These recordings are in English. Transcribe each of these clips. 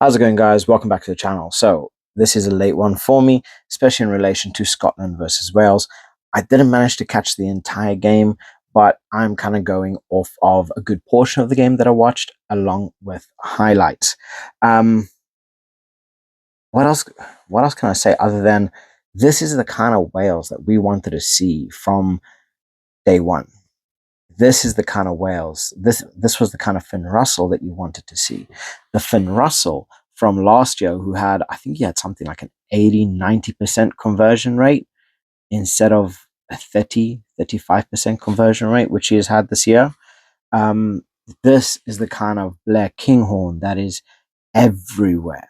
How's it going, guys? Welcome back to the channel. So this is a late one for me, especially in relation to Scotland versus Wales. I didn't manage to catch the entire game, but I'm kind of going off of a good portion of the game that I watched along with highlights. Um, what else? What else can I say other than this is the kind of Wales that we wanted to see from day one. This is the kind of Wales. This was the kind of Finn Russell that you wanted to see. The Finn Russell from last year, who had, I think he had something like an 80-90% conversion rate instead of a 35% conversion rate, which he has had this year. Um, this is the kind of Blair Kinghorn that is everywhere.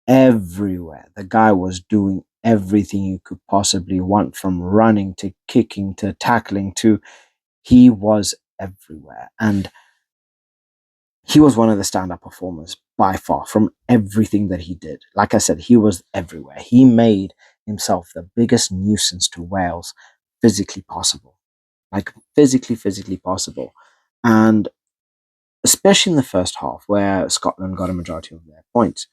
Everywhere. The guy was doing everything you could possibly want, from running to kicking to tackling to he was everywhere. And he was one of the stand-up performers by far from everything that he did. Like I said, he was everywhere. He made himself the biggest nuisance to Wales physically possible. Like physically possible. And especially in the first half, where Scotland got a majority of their points,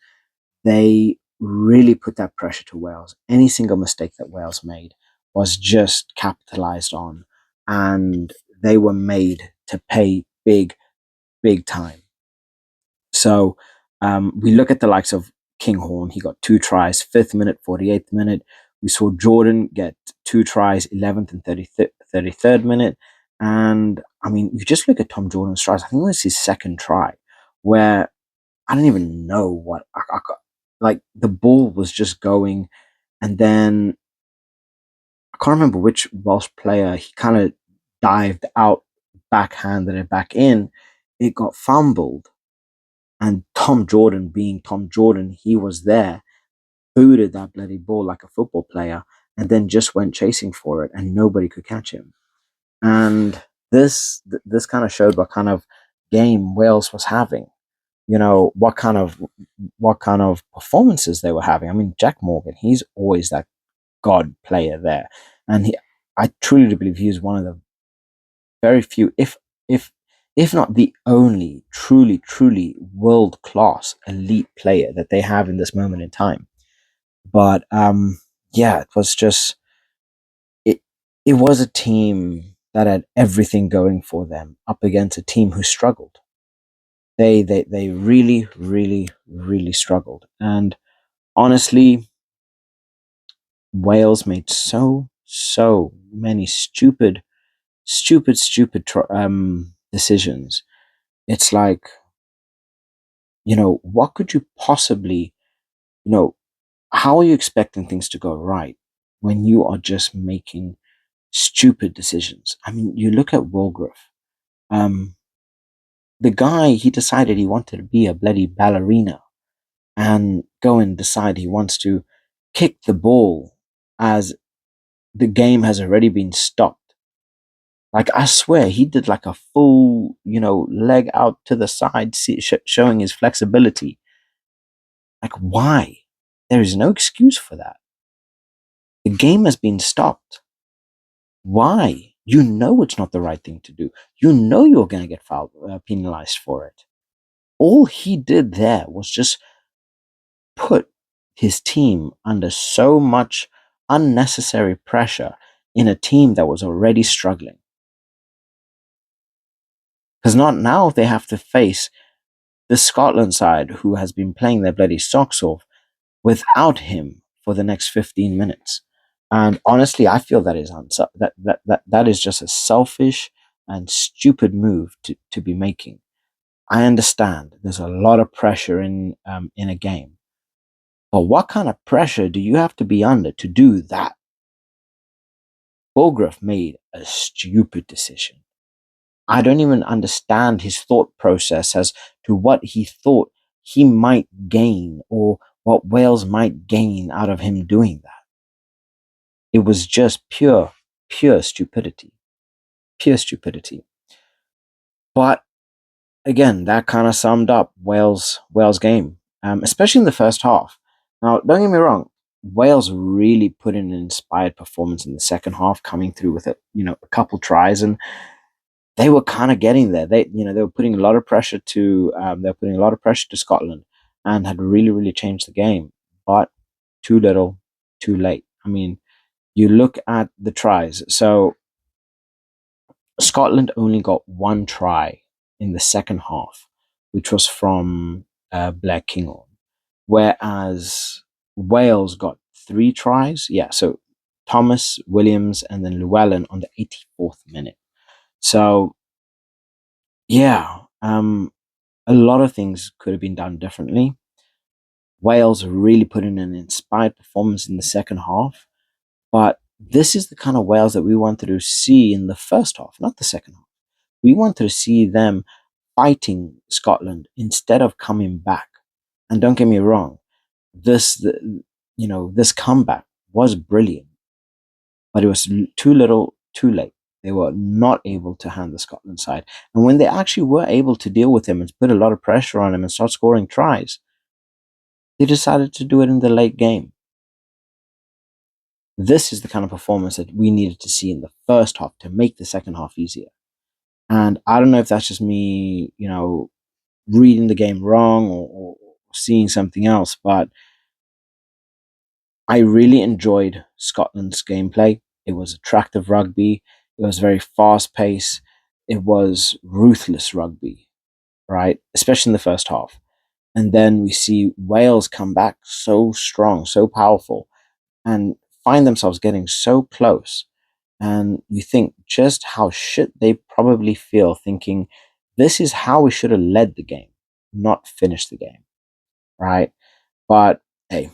they really put that pressure to Wales. Any single mistake that Wales made was just capitalized on, and they were made to pay big time. So we look at the likes of Kinghorn. He got 2 tries, 5th minute, 48th minute. We saw Jordan get 2 tries, 11th and 33rd minute. And I mean, you just look at Tom Jordan's tries. I think it was his second try, where I don't even know what like the ball was just going, and then I can't remember which Welsh player, he kind of dived out, backhanded it back in. It got fumbled, and Tom Jordan, being Tom Jordan, he was there, booted that bloody ball like a football player, and then just went chasing for it, and nobody could catch him. And this kind of showed what kind of game Wales was having. You know, what kind of performances they were having. I mean, Jack Morgan, he's always that god player there, and I truly do believe he is one of the very few, if if not the only truly world class elite player that they have in this moment in time. But yeah, it was just it. It was a team that had everything going for them up against a team who struggled. They really struggled, and honestly, Wales made so many stupid decisions. It's like, what could you possibly, you know, how are you expecting things to go right when you are just making stupid decisions? I mean, you look at Wilgriff. Um, the guy, he decided he wanted to be a bloody ballerina and go and decide he wants to kick the ball as the game has already been stopped. Like, I swear, he did like a full, leg out to the side, showing his flexibility. Like, why? There is no excuse for that. The game has been stopped. Why? You know it's not the right thing to do. You know you're going to get penalized for it. All he did there was just put his team under so much unnecessary pressure in a team that was already struggling. Because not now they have to face the Scotland side, who has been playing their bloody socks off without him for the next 15 minutes. And honestly, I feel that is that is just a selfish and stupid move to be making. I understand there's a lot of pressure in a game, but what kind of pressure do you have to be under to do that? Bulgriff made a stupid decision. I don't even understand his thought process as to what he thought he might gain, or what Wales might gain out of him doing that. It was just pure stupidity. Pure stupidity. But again, that kind of summed up Wales' game, especially in the first half. Now, don't get me wrong, Wales really put in an inspired performance in the second half, coming through with a couple tries, and they were kind of getting there. They were putting a lot of pressure to Scotland. and had really, really changed the game. But too little, too late. I mean, you look at the tries. So Scotland only got one try in the second half, which was from Blair Kinghorn, whereas Wales got three tries. Yeah, so Thomas, Williams, and then Llewellyn on the 84th minute. So yeah, a lot of things could have been done differently. Wales really put in an inspired performance in the second half, but this is the kind of Wales that we wanted to see in the first half, not the second half. We wanted to see them fighting Scotland instead of coming back. And don't get me wrong, this comeback was brilliant, but it was too little, too late. They were not able to hand the Scotland side, and when they actually were able to deal with him and put a lot of pressure on him and start scoring tries, they decided to do it in the late game. This is the kind of performance that we needed to see in the first half to make the second half easier. And I don't know if that's just me, reading the game wrong or seeing something else, but I really enjoyed Scotland's gameplay. It was attractive rugby. It was very fast paced. It was ruthless rugby, right? Especially in the first half. And then we see Wales come back so strong, so powerful, and find themselves getting so close. And you think just how shit they probably feel, thinking this is how we should have led the game, not finished the game, right? But hey,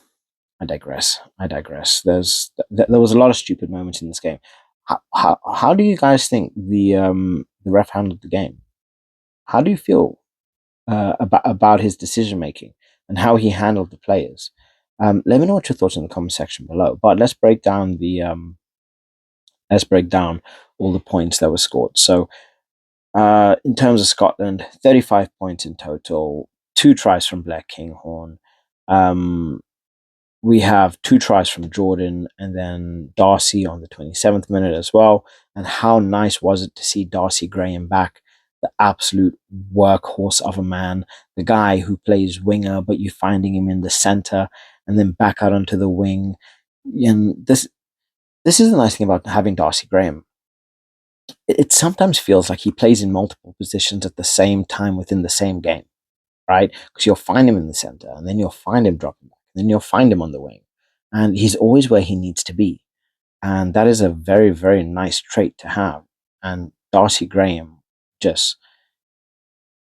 I digress. I digress. There was a lot of stupid moments in this game. How do you guys think the ref handled the game? How do you feel about his decision making and how he handled the players? Let me know what your thoughts in the comment section below. But let's break down all the points that were scored. So in terms of Scotland, 35 points in total, two tries from Blair Kinghorn. We have two tries from Jordan and then Darcy on the 27th minute as well. And how nice was it to see Darcy Graham back, the absolute workhorse of a man, the guy who plays winger, but you're finding him in the center and then back out onto the wing. And this is the nice thing about having Darcy Graham. It sometimes feels like he plays in multiple positions at the same time within the same game, right? Because you'll find him in the center, and then you'll find him dropping back, and then you'll find him on the wing, and he's always where he needs to be, and that is a very, very nice trait to have. And Darcy Graham just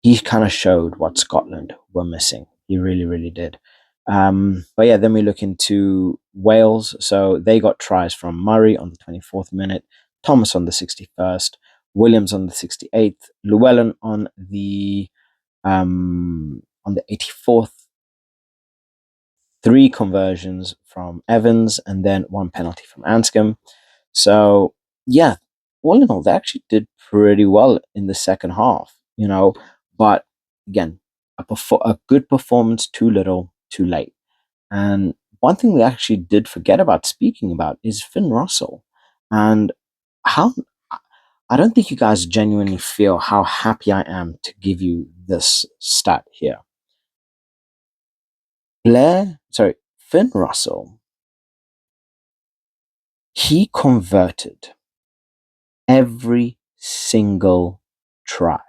he kind of showed what Scotland were missing. He really, really did. But yeah, then we look into Wales. So they got tries from Murray on the 24th minute, Thomas on the 61st, Williams on the 68th, Llewellyn on the 84th, three conversions from Evans, and then one penalty from Anscombe. So yeah, all in all, they actually did pretty well in the second half, But again, a good performance, too little, too late. And one thing we actually did forget about speaking about is Finn Russell, and how I don't think you guys genuinely feel how happy I am to give you this stat here. Finn Russell, he converted every single try.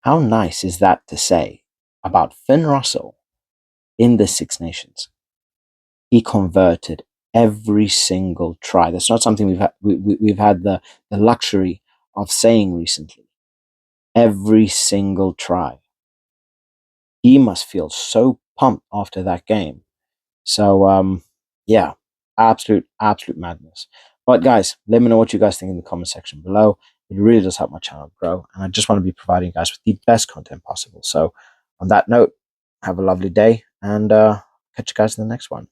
How nice is that to say about Finn Russell in the Six Nations? He converted every single try. That's not something we've had the luxury of saying recently. Every single try. He must feel so pumped after that game. So yeah, absolute madness. But guys, let me know what you guys think in the comment section below. It really does help my channel grow, and I just want to be providing you guys with the best content possible. So on that note, have a lovely day, and catch you guys in the next one.